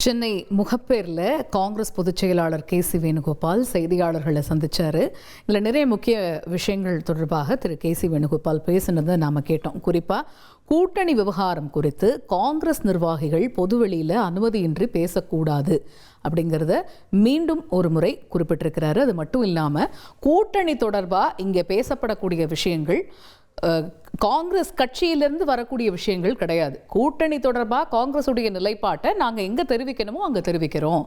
சென்னை முகப்பேரில் காங்கிரஸ் பொதுச் செயலாளர் KC வேணுகோபால் செய்தியாளர்களை சந்திச்சாரு. இதில் நிறைய முக்கிய விஷயங்கள் தொடர்பாக திரு KC வேணுகோபால் பேசினதை நாம் கேட்டோம். குறிப்பாக கூட்டணி விவகாரம் குறித்து காங்கிரஸ் நிர்வாகிகள் பொதுவெளியில் அனுமதியின்றி பேசக்கூடாது அப்படிங்கிறத மீண்டும் ஒரு முறை குறிப்பிட்டிருக்கிறாரு. அது மட்டும் இல்லாமல் கூட்டணி தொடர்பாக இங்கே பேசப்படக்கூடிய விஷயங்கள் காங்கிரஸ் கட்சியிலிருந்து வரக்கூடிய விஷயங்கள் கிடையாது. கூட்டணி தொடர்பாக காங்கிரஸுடைய நிலைப்பாட்டை நாங்கள் எங்கே தெரிவிக்கணுமோ அங்கே தெரிவிக்கிறோம்.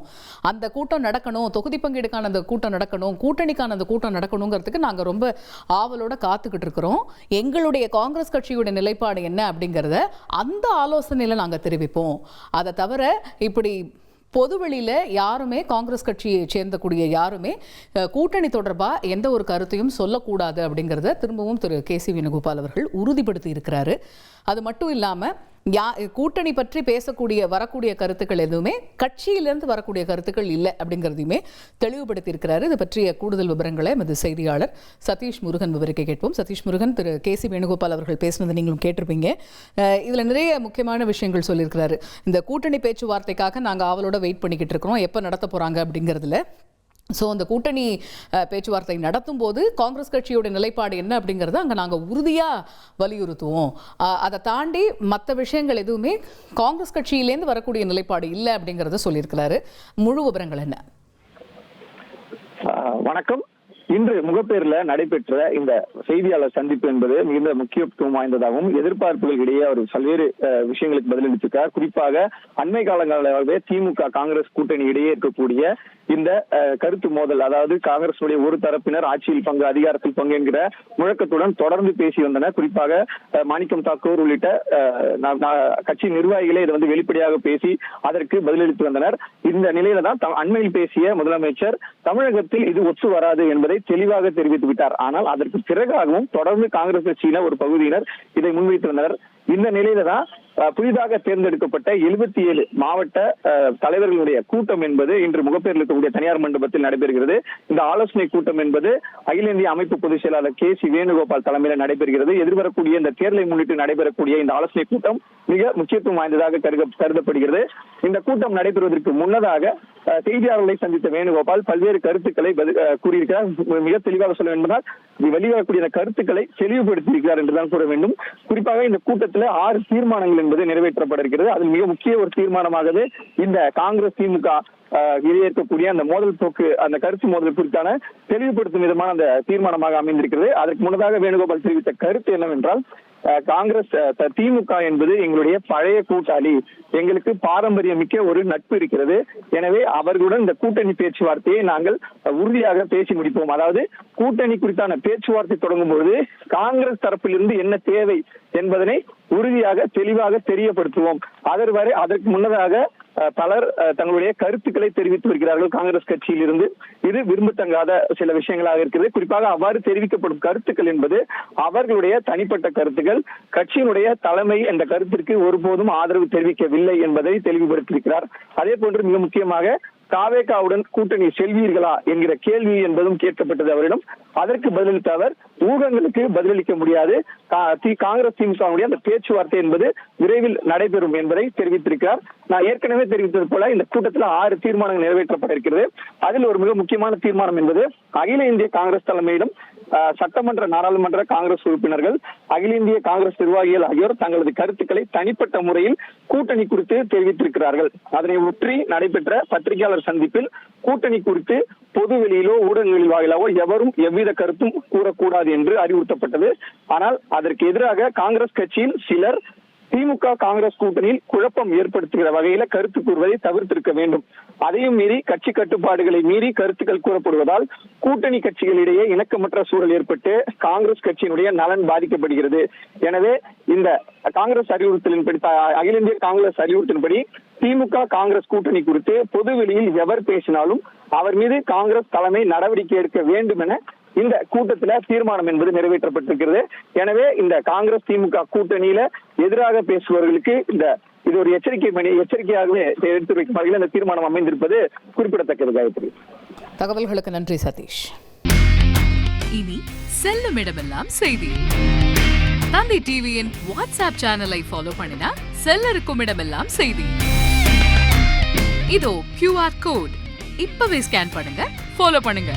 அந்த கூட்டம் நடக்கணும், தொகுதி பங்கீடுக்கான அந்த கூட்டம் நடக்கணும், கூட்டணிக்கான அந்த கூட்டம் நடக்கணுங்கிறதுக்கு நாங்கள் ரொம்ப ஆவலோட காத்துக்கிட்டு இருக்கிறோம். எங்களுடைய காங்கிரஸ் கட்சியுடைய நிலைப்பாடு என்ன அப்படிங்கிறத அந்த ஆலோசனையில் நாங்கள் தெரிவிப்போம். அதை தவிர இப்படி பொதுவெளியில் யாருமே காங்கிரஸ் கட்சியை சேர்ந்தக்கூடிய யாருமே கூட்டணி தொடர்பாக எந்த ஒரு கருத்தையும் சொல்லக்கூடாது அப்படிங்கிறத திரும்பவும் திரு KC வேணுகோபால் அவர்கள் உறுதிப்படுத்தி இருக்கிறாரு. அது மட்டும் இல்லாமல் கூட்டணி பற்றி வரக்கூடிய கருத்துக்கள் எதுவுமே கட்சியிலிருந்து வரக்கூடிய கருத்துக்கள் இல்லை அப்படிங்கிறதையுமே தெளிவுபடுத்தி இருக்கிறாரு. இது பற்றிய கூடுதல் விவரங்களை எமது செய்தியாளர் சதீஷ் முருகன் விவரிக்க கேட்போம். சதீஷ் முருகன், திரு KC வேணுகோபால் அவர்கள் பேசினதை நீங்களும் கேட்டிருப்பீங்க. இதில் நிறைய முக்கியமான விஷயங்கள் சொல்லியிருக்கிறாரு. இந்த கூட்டணி பேச்சுவார்த்தைக்காக நாங்கள் ஆவலோட வெயிட் பண்ணிக்கிட்டு இருக்கிறோம், எப்போ நடத்த போகிறாங்க அப்படிங்கிறதுல. ஸோ அந்த கூட்டணி பேச்சுவார்த்தை நடத்தும் போது காங்கிரஸ் கட்சியோட நிலைப்பாடு என்ன அப்படிங்கிறத அங்கே நாங்கள் உறுதியாக வலியுறுத்துவோம். அதை தாண்டி மற்ற விஷயங்கள் எதுவுமே காங்கிரஸ் கட்சியிலேருந்து வரக்கூடிய நிலைப்பாடு இல்லை அப்படிங்கிறத சொல்லியிருக்கிறாரு. முழு விவரங்கள் என்ன? வணக்கம். இன்று முகப்பேரில் நடைபெற்ற இந்த செய்தியாளர் சந்திப்பு என்பது மிகுந்த முக்கியத்துவம் வாய்ந்ததாகவும் எதிர்பார்ப்புகள் இடையே அவர் பல்வேறு விஷயங்களுக்கு பதிலளித்திருக்கார். குறிப்பாக அண்மை காலங்களாகவே திமுக காங்கிரஸ் கூட்டணி இடையே இருக்கக்கூடிய இந்த கருத்து மோதல், அதாவது காங்கிரசுடைய ஒரு தரப்பினர் ஆட்சியில் பங்கு, அதிகாரத்தில் பங்கு என்கிற முழக்கத்துடன் தொடர்ந்து பேசி வந்தனர். குறிப்பாக மாணிக்கம் தாக்கூர் உள்ளிட்ட கட்சி நிர்வாகிகளே இதை வெளிப்படையாக பேசி அதற்கு பதிலளித்து வந்தனர். இந்த நிலையில தான் அண்மையில் பேசிய முதலமைச்சர் தமிழகத்தில் இது ஒத்து வராது என்பதை தெளிவாக தெரிவித்து விட்டார். ஆனால் அதற்கு பிறகாகவும் தொடர்ந்து காங்கிரஸ் கட்சியினர் ஒரு பகுதியினர் இதை முன்வைத்து வந்தனர். இந்த நிலையில தான் புதிதாக தேர்ந்தெடுக்கப்பட்ட 77 மாவட்ட தலைவர்களுடைய கூட்டம் என்பது இன்று முகப்பேரில் இருக்கக்கூடிய தனியார் மண்டபத்தில் நடைபெறுகிறது. இந்த ஆலோசனை கூட்டம் என்பது அகில இந்திய அமைப்பு பொதுச் செயலாளர் KC வேணுகோபால் தலைமையில் நடைபெறுகிறது. எதிர்வரக்கூடிய இந்த தேர்தலை முன்னிட்டு நடைபெறக்கூடிய இந்த ஆலோசனை கூட்டம் மிக முக்கியத்துவம் வாய்ந்ததாக கருதப்படுகிறது. இந்த கூட்டம் நடைபெறுவதற்கு முன்னதாக செய்தியாளர்களை சந்தித்த வேணுகோபால் பல்வேறு கருத்துக்களை கூறியிருக்கிறார். மிக தெளிவாக சொல்ல வேண்டுமானால் வெளிவரக்கூடிய கருத்துக்களை தெளிவுபடுத்தியிருக்கிறார் என்றுதான் கூற வேண்டும். குறிப்பாக இந்த கூட்டத்தில் 6 தீர்மானங்கள் என்பது நிறைவேற்றப்பட இருக்கிறது. அதில் மிக முக்கிய ஒரு தீர்மானமாகவே இந்த காங்கிரஸ் திமுக இடையே இருக்கக்கூடிய அந்த மோதல் போக்கு, அந்த கருத்து மோதல் குறித்தான தெளிவுபடுத்தும் விதமான அந்த தீர்மானமாக அமைந்திருக்கிறது. அதற்கு முன்னதாக வேணுகோபால் தெரிவித்த கருத்து என்னவென்றால், காங்கிரஸ் திமுக என்பது எங்களுடைய பழைய கூட்டாளி, எங்களுக்கு பாரம்பரியம் மிக்க ஒரு நட்பு இருக்கிறது. எனவே அவர்களுடன் இந்த கூட்டணி பேச்சுவார்த்தையை நாங்கள் உறுதியாக பேசி முடிப்போம். அதாவது கூட்டணி குறித்தான பேச்சுவார்த்தை தொடங்கும் பொழுது காங்கிரஸ் தரப்பிலிருந்து என்ன தேவை என்பதனை உறுதியாக தெளிவாக தெரியப்படுத்துவோம். அதற்கு முன்னதாக பலர் தங்களுடைய கருத்துக்களை தெரிவித்து வருகிறார்கள் காங்கிரஸ் கட்சியில் இருந்து. இது விரும்பத்தங்காத சில விஷயங்களாக இருக்கிறது. குறிப்பாக அவ்வாறு தெரிவிக்கப்படும் கருத்துக்கள் என்பது அவர்களுடைய தனிப்பட்ட கருத்துக்கள். கட்சியினுடைய தலைமை அந்த கருத்திற்கு ஒருபோதும் ஆதரவு தெரிவிக்கவில்லை என்பதை தெளிவுபடுத்தியிருக்கிறார். அதே போன்று மிக முக்கியமாக தாவேகாவுடன் கூட்டணி செல்வீர்களா என்கிற கேள்வி என்பதும் கேட்கப்பட்டது அவரிடம். அதற்கு பதிலளித்த அவர், ஊகங்களுக்கு பதிலளிக்க முடியாது, காங்கிரஸ் திமுகவுடைய அந்த பேச்சுவார்த்தை என்பது விரைவில் நடைபெறும் என்பதை தெரிவித்திருக்கிறார். நான் ஏற்கனவே தெரிவித்தது போல இந்த கூட்டத்தில் 6 தீர்மானங்கள் நிறைவேற்றப்பட இருக்கிறது. அதில் ஒரு மிக முக்கியமான தீர்மானம் என்பது அகில இந்திய காங்கிரஸ் தலைமையிடம் சட்டமன்ற நாடாளுமன்ற காங்கிரஸ் உறுப்பினர்கள், அகில இந்திய காங்கிரஸ் நிர்வாகிகள் ஆகியோர் தங்களது கருத்துக்களை தனிப்பட்ட முறையில் கூட்டணி குறித்து தெரிவித்திருக்கிறார்கள். அதனை ஒற்றி நடைபெற்ற பத்திரிகையாளர் சந்திப்பில் கூட்டணி குறித்து பொது வெளியிலோ ஊடகங்களில் வாயிலாவோ எவரும் எவ்வித கருத்தும் கூறக்கூடாது என்று அறிவுறுத்தப்பட்டது. ஆனால் அதற்கு எதிராக காங்கிரஸ் கட்சியில் சிலர் திமுக காங்கிரஸ் கூட்டணியில் குழப்பம் ஏற்படுத்துகிற வகையில கருத்து கூறுவதை தவிர்த்திருக்க வேண்டும். அதையும் மீறி கட்சி கட்டுப்பாடுகளை மீறி கருத்துக்கள் கூறப்படுவதால் கூட்டணி கட்சிகளிடையே இணக்கமற்ற சூழல் ஏற்பட்டு காங்கிரஸ் கட்சியினுடைய நலன் பாதிக்கப்படுகிறது. எனவே இந்த காங்கிரஸ் அறிவுறுத்தலின்படி, அகில இந்திய காங்கிரஸ் அறிவுறுத்தலின்படி திமுக காங்கிரஸ் கூட்டணி குறித்து பொது வெளியில் எவர் பேசினாலும் அவர் மீது காங்கிரஸ் தலைமை நடவடிக்கை எடுக்க வேண்டும் என இந்த கூட்டத்துல தீர்மானம் என்பது நிறைவேற்றப்பட்டிருக்கிறது. எனவே இந்த காங்கிரஸ் திமுக கூட்டணியில எதிராக பேசுபவர்களுக்கு இது ஒரு எச்சரிக்கையாகவே எடுத்து வைக்கும் வகையில் இந்த தீர்மானம் அமைந்திருப்பது குறிப்பிடத்தக்கது. காயத்ரி, தகவல்களுக்கு நன்றி சதீஷ். இனி செல்லும் இடமெல்லாம் செய்தி. தந்தி டிவியின் வாட்ஸ்அப் சேனலை ஃபாலோ பண்ணினா செல்ல இருக்கும் இடமெல்லாம் செய்தி. இதோ QR கோட் இப்பவே ஸ்கேன் பண்ணுங்க, ஃபாலோ பண்ணுங்க.